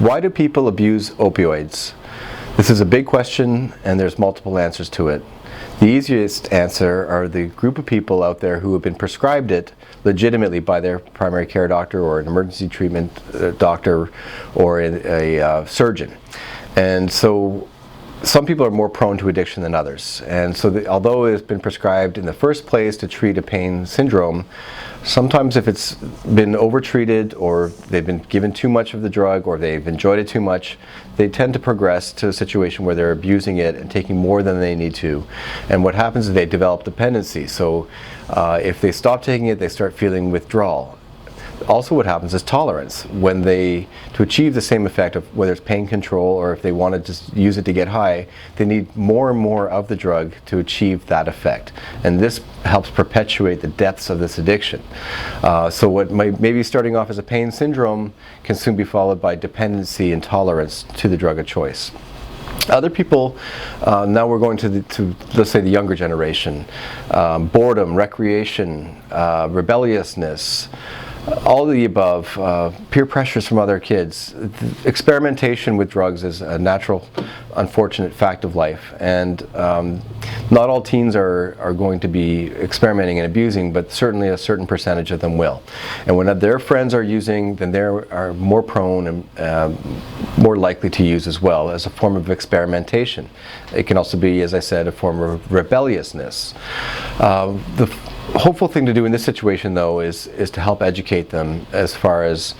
Why do people abuse opioids? This is a big question, and there's multiple answers to it. The easiest answer are the group of people out there who have been prescribed it legitimately by their primary care doctor or an emergency treatment doctor or a surgeon. And so some people are more prone to addiction than others. And so although it's been prescribed in the first place to treat a pain syndrome, sometimes if it's been overtreated or they've been given too much of the drug or they've enjoyed it too much, they tend to progress to a situation where they're abusing it and taking more than they need to. And what happens is they develop dependency. So if they stop taking it, they start feeling withdrawal. Also what happens is tolerance. When to achieve the same effect of whether it's pain control or if they want to just use it to get high, they need more and more of the drug to achieve that effect. And this helps perpetuate the depths of this addiction. So what maybe starting off as a pain syndrome can soon be followed by dependency and tolerance to the drug of choice. Other people, now we're going to let's say the younger generation, boredom, recreation, rebelliousness, all of the above, peer pressures from other kids. Experimentation with drugs is a natural, unfortunate fact of life, and not all teens are going to be experimenting and abusing, but certainly a certain percentage of them will. And when their friends are using, then they are more prone and more likely to use as well as a form of experimentation. It can also be, as I said, a form of rebelliousness. The hopeful thing to do in this situation, though, is to help educate them as far as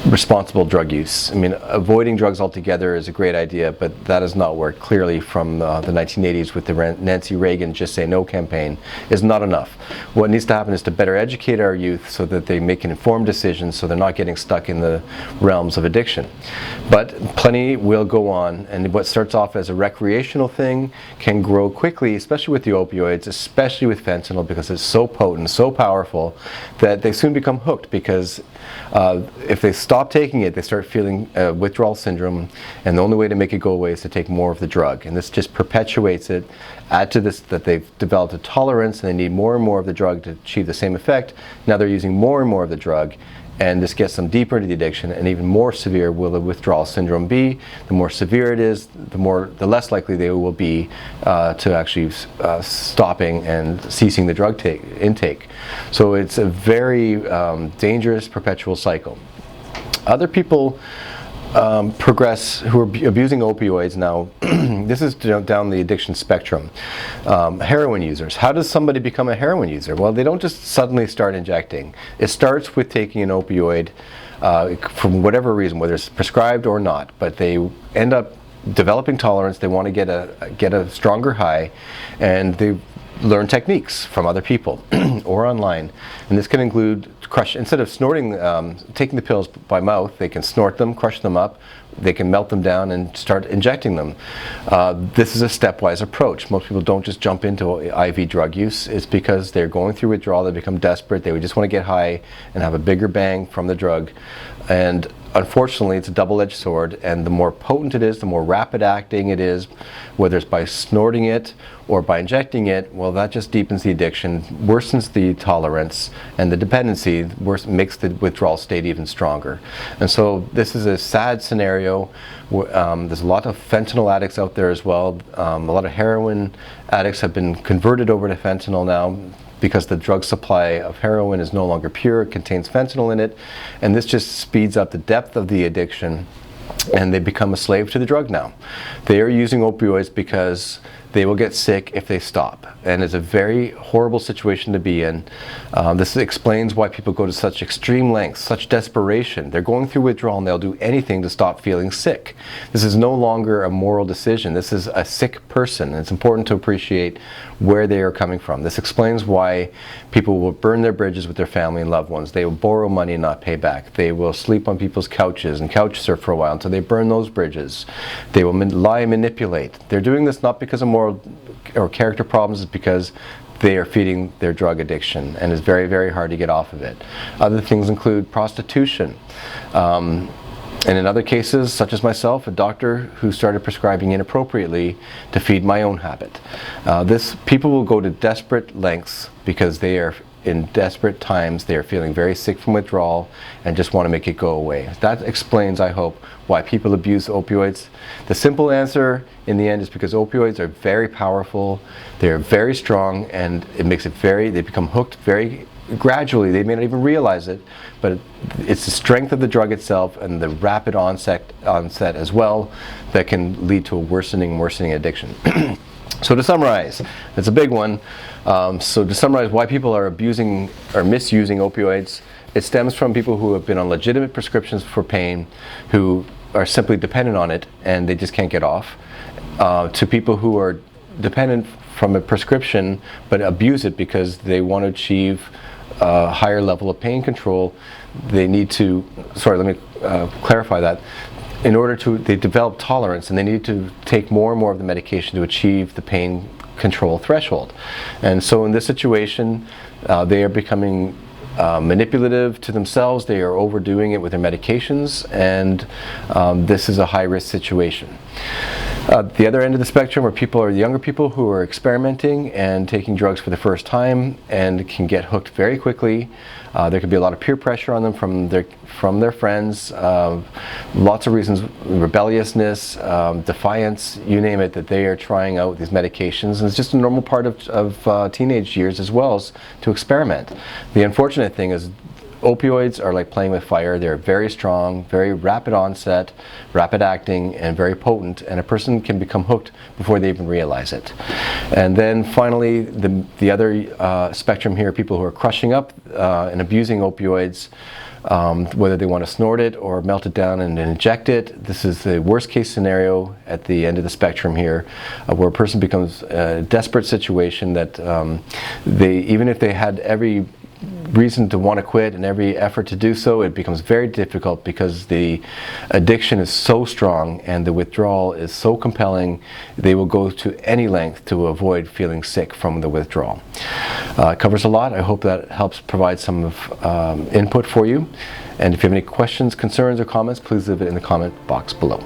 responsible drug use. I mean, avoiding drugs altogether is a great idea, but that has not worked. Clearly from the 1980s with the Nancy Reagan Just Say No campaign is not enough. What needs to happen is to better educate our youth so that they make informed decisions so they're not getting stuck in the realms of addiction. But plenty will go on, and what starts off as a recreational thing can grow quickly, especially with the opioids, especially with fentanyl, because it's so potent, so powerful, that they soon become hooked, because if they stop taking it, they start feeling withdrawal syndrome, and the only way to make it go away is to take more of the drug. And this just perpetuates it. Add to this that they've developed a tolerance and they need more and more of the drug to achieve the same effect. Now they're using more and more of the drug, and this gets them deeper into the addiction, and even more severe will the withdrawal syndrome be. The more severe it is, the less likely they will be to actually stopping and ceasing the drug intake. So it's a very dangerous perpetual cycle. Other people progress who are abusing opioids now. This is down the addiction spectrum. Heroin users. How does somebody become a heroin user? Well, they don't just suddenly start injecting. It starts with taking an opioid from whatever reason, whether it's prescribed or not, but they end up developing tolerance. They want to get a stronger high, and they learn techniques from other people or online. And this can include instead of snorting, taking the pills by mouth, they can snort them, crush them up, they can melt them down and start injecting them. This is a stepwise approach. Most people don't just jump into IV drug use. It's because they're going through withdrawal, they become desperate, they would just want to get high and have a bigger bang from the drug. And unfortunately, it's a double-edged sword, and the more potent it is, the more rapid acting it is, whether it's by snorting it or by injecting it, well, that just deepens the addiction, worsens the tolerance, and the dependency makes the withdrawal state even stronger. And so this is a sad scenario. There's a lot of fentanyl addicts out there as well. A lot of heroin addicts have been converted over to fentanyl now, because the drug supply of heroin is no longer pure, it contains fentanyl in it, and this just speeds up the depth of the addiction, and they become a slave to the drug now. They are using opioids because they will get sick if they stop, and it's a very horrible situation to be in. This explains why people go to such extreme lengths, such desperation. They're going through withdrawal and they'll do anything to stop feeling sick. This is no longer a moral decision. This is a sick person, and it's important to appreciate where they are coming from. This explains why people will burn their bridges with their family and loved ones. They will borrow money and not pay back. They will sleep on people's couches and couch surf for a while until they burn those bridges. They will lie and manipulate. They're doing this not because of moral or character problems, it's because they are feeding their drug addiction, and it's very, very hard to get off of it. Other things include prostitution. And in other cases, such as myself, a doctor who started prescribing inappropriately to feed my own habit. People will go to desperate lengths because they are in desperate times they are feeling very sick from withdrawal and just want to make it go away. That explains, I hope, why people abuse opioids. The simple answer in the end is because opioids are very powerful, they're very strong, and it makes it they become hooked very gradually. They may not even realize it, but it's the strength of the drug itself and the rapid onset as well that can lead to a worsening addiction. So to summarize, it's a big one. So to summarize why people are abusing or misusing opioids, it stems from people who have been on legitimate prescriptions for pain, who are simply dependent on it and they just can't get off, to people who are dependent from a prescription but abuse it because they want to achieve a higher level of pain control. They need to, let me clarify that. In order to, they develop tolerance and they need to take more and more of the medication to achieve the pain control threshold. And so in this situation, they are becoming manipulative to themselves, they are overdoing it with their medications, and this is a high-risk situation. The other end of the spectrum are the younger people who are experimenting and taking drugs for the first time and can get hooked very quickly. There could be a lot of peer pressure on them from their friends, lots of reasons, rebelliousness, defiance, you name it, that they are trying out these medications. And it's just a normal part of teenage years as well as to experiment. The unfortunate thing is opioids are like playing with fire. They're very strong, very rapid onset, rapid acting, and very potent, and a person can become hooked before they even realize it. And then finally, the other spectrum here, people who are crushing up and abusing opioids, whether they want to snort it or melt it down and inject it. This is the worst case scenario at the end of the spectrum here, where a person becomes a desperate situation that even if they had every reason to want to quit and every effort to do so, it becomes very difficult because the addiction is so strong and the withdrawal is so compelling. They will go to any length to avoid feeling sick from the withdrawal. It covers a lot. I hope that helps provide some input for you. And if you have any questions, concerns, or comments, please leave it in the comment box below.